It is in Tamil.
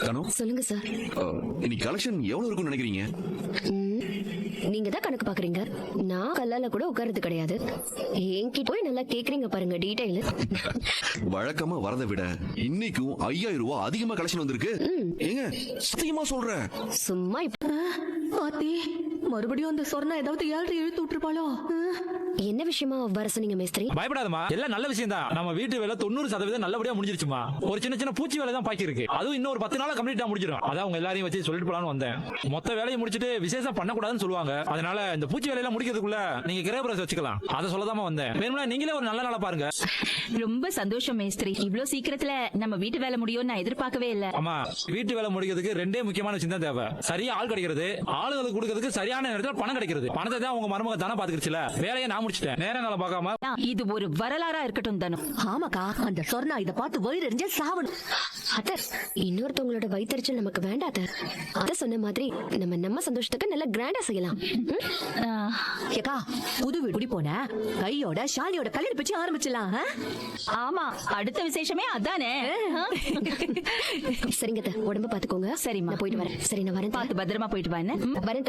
தனு, சொல்லுங்க சார். இன்னைக்கு கலெக்ஷன் எவ்வளவு இருக்கும்னு நினைக்கிறீங்க? நீங்க தான் கணக்கு பாக்குறீங்க. நான் கல்லால கூட உட்கார்றது கிடையாது. என்கிட்ட போய் நல்லா கேக்குறீங்க பாருங்க டீடைல். வழக்கமா வரதை விட இன்னைக்கும் 5000 ரூபாய் அதிகமா கலெக்ஷன் வந்திருக்கு. ஏங்க சத்தியமா சொல்றேன். சும்மா ஆத்தி, மறுபடியும் அந்த சொர்ணா ஏதாவது ஏழரை இழுத்து விட்டுருப்பாளோ? என்ன விஷயமா வர சொன்னீங்க மேஸ்திரி? பயப்படாதமா, எல்லாம் நல்ல விஷயம் தான். நம்ம வீட்டு வேலை 90% நல்லபடியா முடிஞ்சிருச்சுமா. ஒரு சின்ன சின்ன பூச்சி வேலை தான் பாக்கி இருக்கு. அதுவும் இன்னும் ஒரு 10 நாள் கம்ப்ளீட்டா முடிஞ்சிடும். அதான் உங்க எல்லாரையும் வச்சு சொல்லிட்டு போலான்னு வந்தேன். மொத்த வேலையை முடிச்சிட்டு விசேஷம் பண்ணக்கூடாதுன்னு சொல்லுவாங்க. அதனால இந்த பூச்சி வேலையெல்லாம் முடிக்கிறதுக்குள்ள நீங்க கிரகபிரவேசம் வச்சுக்கலாம். அதை சொல்லதாமா வந்தேன். வேணும்னா நீங்களே ஒரு நல்ல நாளா பாருங்க. ரொம்ப சந்தோஷம் மேஸ்திரி. இவ்ளோ சீக்கிரத்துல நம்ம வீட்டு வேலை முடியும் நான் எதிர்பார்க்கவே இல்ல. ஆமா, வீட்டு வேலை முடிக்கிறதுக்கு ரெண்டே முக்கியமான விஷயம் தான் தேவை. சரியா ஆள் கிடைக்கிறது, ஆளுகளுக்கு கொடுக்கிறதுக்கு சரியான நேரத்தில் பணம் கிடைக்கிறது. பணத்தை தான் உங்க மருமக தானே பாத்துக்கிடுச்சுல. வேலையை நான் முடிச்சிட்டேன். நேரங்களை பார்க்காம. இது ஒரு வரலாறா இருக்கட்டும் தனு. ஆமாக்கா, அந்த சொர்ணா இத பார்த்து வயிறு எரிஞ்சே சாவணும். அத இன்னொருத்தவங்களோட வயிற்றுச்சல் நமக்கு வேண்டாத. அத சொன்ன மாதிரி நம்ம சந்தோஷத்துக்கு நல்ல கிராண்டா செய்யலாம். ஏக்கா, புது வீடு குடி போன கையோட ஷாலியோட கல்யாணம் பிச்சு ஆரம்பிச்சிடலாம். ஆமா, அடுத்த விசேஷமே அதானே. சரிங்க, உடம்பு பாத்துக்கோங்க. சரிம்மா, நான் போயிட்டு வரேன். சரி, நான் வரேன். பார்த்து பத்திரமா போயிட்டு வா. என்ன வரேன்.